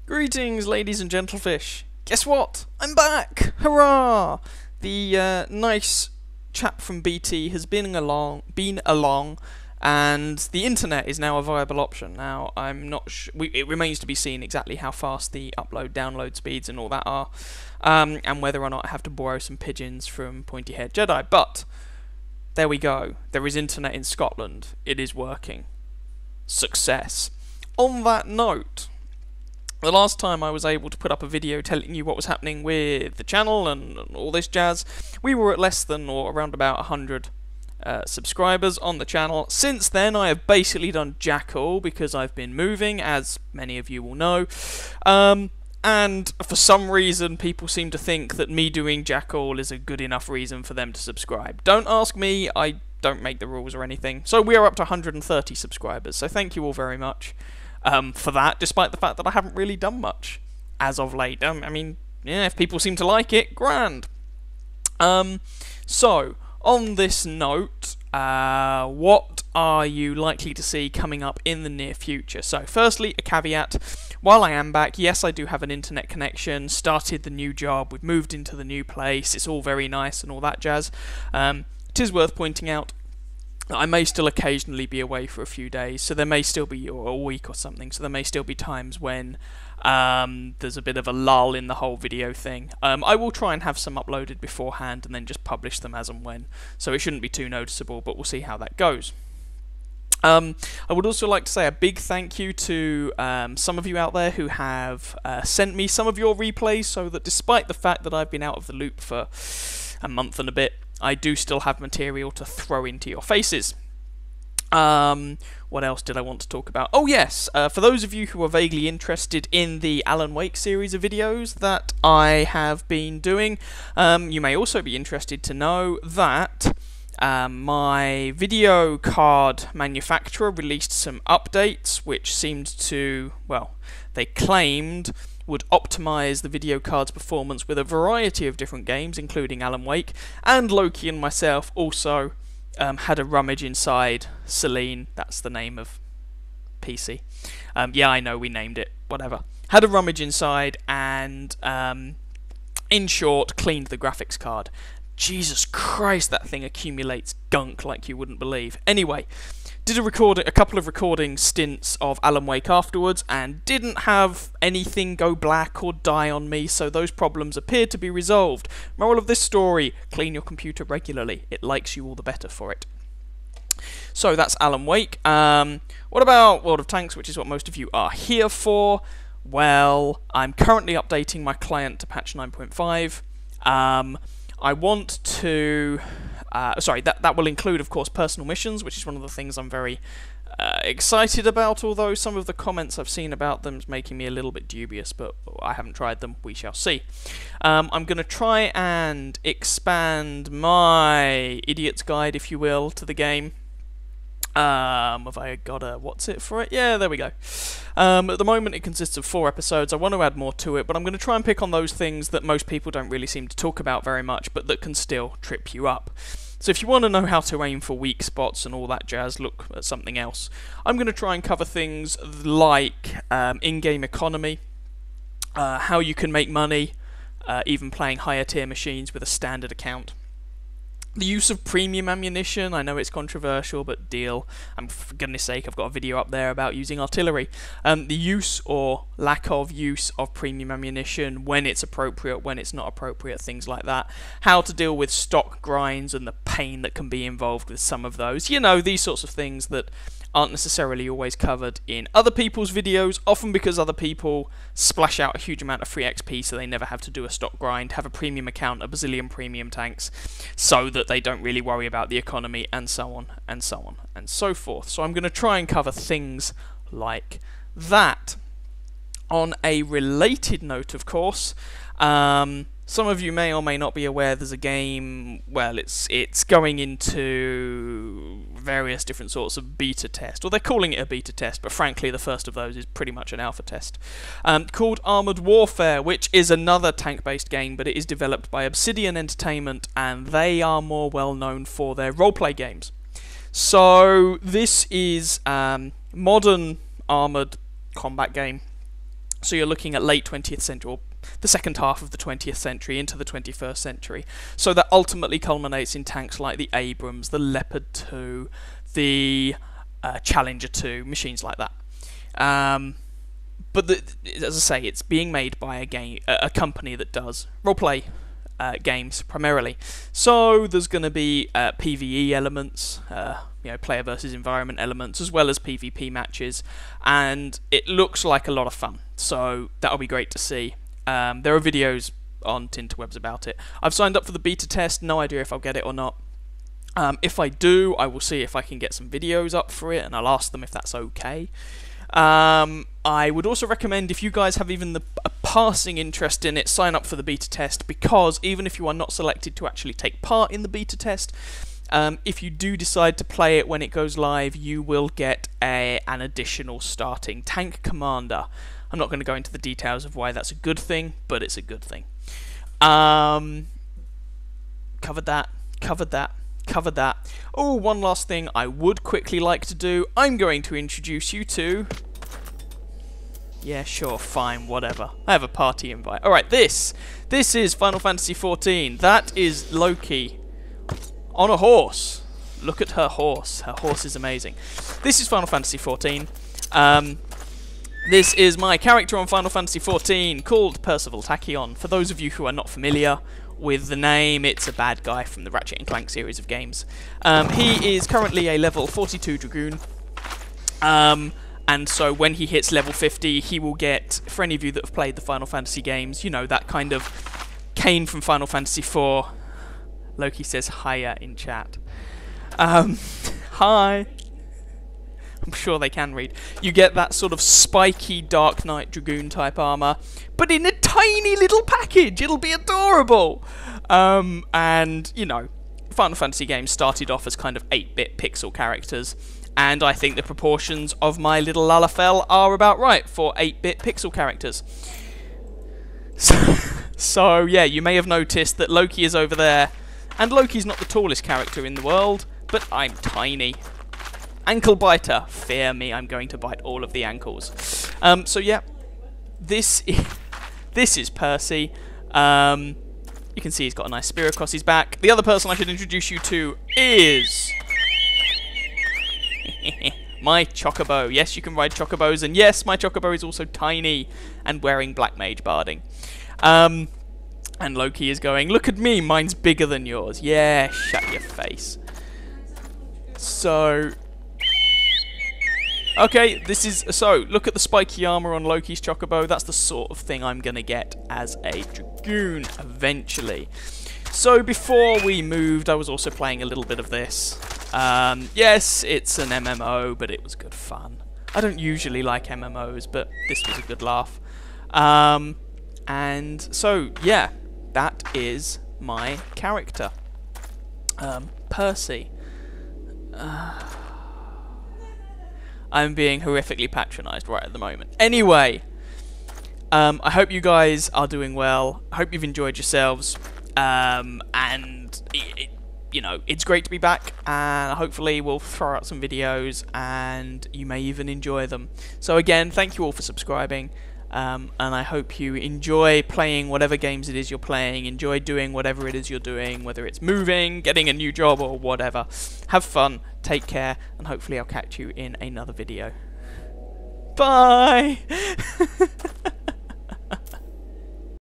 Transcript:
Greetings, ladies and gentlefish. Guess what? I'm back! Hurrah! The nice chap from BT has been along, and the internet is now a viable option. Now, I'm not it remains to be seen exactly how fast the upload-download speeds and all that are, and whether or not I have to borrow some pigeons from Pointy-Head Jedi. But there we go. There is internet in Scotland. It is working. Success. On that note, the last time I was able to put up a video telling you what was happening with the channel and all this jazz, we were at less than or around about 100 subscribers on the channel. Since then, I have basically done jack all because I've been moving, as many of you will know. And for some reason, people seem to think that me doing jack all is a good enough reason for them to subscribe. Don't ask me, I don't make the rules or anything. So we are up to 130 subscribers, so thank you all very much. For that, despite the fact that I haven't really done much as of late. I mean, yeah, if people seem to like it, grand. So, on this note, what are you likely to see coming up in the near future? So, firstly, a caveat. While I am back, yes, I do have an internet connection, started the new job, we've moved into the new place, it's all very nice and all that jazz. It is worth pointing out I may still occasionally be away for a few days, so there may still be, or a week or something, so there may still be times when there's a bit of a lull in the whole video thing. I will try and have some uploaded beforehand and then just publish them as and when, so it shouldn't be too noticeable, but we'll see how that goes. I would also like to say a big thank you to some of you out there who have sent me some of your replays, so that despite the fact that I've been out of the loop for a month and a bit, I do still have material to throw into your faces. What else did I want to talk about? Oh yes, for those of you who are vaguely interested in the Alan Wake series of videos that I have been doing, you may also be interested to know that my video card manufacturer released some updates which seemed to, well, they claimed would optimize the video card's performance with a variety of different games, including Alan Wake, and Loki and myself also had a rummage inside Celine, that's the name of PC. Yeah, I know, we named it, whatever. Had a rummage inside and, in short, cleaned the graphics card. Jesus Christ, that thing accumulates gunk like you wouldn't believe. Anyway, did a couple of recording stints of Alan Wake afterwards, and didn't have anything go black or die on me, so those problems appear to be resolved. Moral of this story, clean your computer regularly. It likes you all the better for it. So that's Alan Wake. What about World of Tanks, which is what most of you are here for? Well, I'm currently updating my client to patch 9.5. I want to... sorry, that will include, of course, personal missions, which is one of the things I'm very excited about, although some of the comments I've seen about them is making me a little bit dubious, but I haven't tried them, we shall see. I'm going to try and expand my idiot's guide, if you will, to the game. Have I got a what's it for it? Yeah, there we go. At the moment it consists of 4 episodes. I want to add more to it, but I'm going to try and pick on those things that most people don't really seem to talk about very much, but that can still trip you up. So if you want to know how to aim for weak spots and all that jazz, look at something else. I'm going to try and cover things like in-game economy, how you can make money, even playing higher tier machines with a standard account. The use of premium ammunition, I know it's controversial, but deal. For goodness sake, I've got a video up there about using artillery. The use or lack of use of premium ammunition, when it's appropriate, when it's not appropriate, things like that. How to deal with stock grinds and the pain that can be involved with some of those. You know, these sorts of things that aren't necessarily always covered in other people's videos, often because other people splash out a huge amount of free XP so they never have to do a stock grind, have a premium account, a bazillion premium tanks, so that they don't really worry about the economy, and so on, and so on, and so forth. So I'm going to try and cover things like that. On a related note, of course, some of you may or may not be aware there's a game, well, it's going into various different sorts of beta test, or they're calling it a beta test, but frankly the first of those is pretty much an alpha test, called Armored Warfare, which is another tank-based game, but it is developed by Obsidian Entertainment, and they are more well known for their roleplay games. So this is modern armoured combat game So you're looking at late 20th century, or the second half of the 20th century into the 21st century. So that ultimately culminates in tanks like the Abrams, the Leopard 2, the Challenger 2, machines like that. But as I say, it's being made by a company that does roleplay games primarily. So there's going to be PvE elements, player versus environment elements, as well as PvP matches, and it looks like a lot of fun. So that'll be great to see. There are videos on Tinterwebs about it. I've signed up for the beta test. No idea if I'll get it or not. If I do, I will see if I can get some videos up for it, and I'll ask them if that's okay. I would also recommend, if you guys have even a passing interest in it, sign up for the beta test, because even if you are not selected to actually take part in the beta test, if you do decide to play it when it goes live, you will get an additional starting tank commander. I'm not going to go into the details of why that's a good thing, but it's a good thing. Covered that. Oh, one last thing I would quickly like to do. I'm going to introduce you to... Yeah, sure, fine, whatever. I have a party invite. Alright, this is Final Fantasy XIV. That is Loki on a horse. Look at her horse. Her horse is amazing. This is Final Fantasy XIV. This is my character on Final Fantasy XIV called Percival Tachyon. For those of you who are not familiar with the name, it's a bad guy from the Ratchet & Clank series of games. He is currently a level 42 Dragoon. And so when he hits level 50, he will get, for any of you that have played the Final Fantasy games, you know, that kind of Kain from Final Fantasy IV. Loki says hiya in chat. Hi. I'm sure they can read. You get that sort of spiky Dark Knight Dragoon type armor, but in a tiny little package. It'll be adorable. And, you know, Final Fantasy games started off as kind of 8-bit pixel characters, and I think the proportions of my little Lalafell are about right for 8-bit pixel characters. So, yeah, you may have noticed that Loki is over there, and Loki's not the tallest character in the world, but I'm tiny. Ankle biter. Fear me, I'm going to bite all of the ankles. So, yeah, this is Percy. You can see he's got a nice spear across his back. The other person I should introduce you to is... my Chocobo. Yes, you can ride Chocobos, and yes, my Chocobo is also tiny and wearing Black Mage Barding. And Loki is going, look at me, mine's bigger than yours. Yeah, shut your face. So... okay, look at the spiky armor on Loki's Chocobo. That's the sort of thing I'm going to get as a Dragoon eventually. So before we moved, I was also playing a little bit of this. Yes, it's an MMO, but it was good fun. I don't usually like MMOs, but this was a good laugh. And so, yeah, that is my character. Percy. I'm being horrifically patronised right at the moment. Anyway, I hope you guys are doing well. I hope you've enjoyed yourselves. And, you know, it's great to be back. And hopefully we'll throw out some videos and you may even enjoy them. So again, thank you all for subscribing. And I hope you enjoy playing whatever games it is you're playing. Enjoy doing whatever it is you're doing, whether it's moving, getting a new job, or whatever. Have fun, take care, and hopefully I'll catch you in another video. Bye!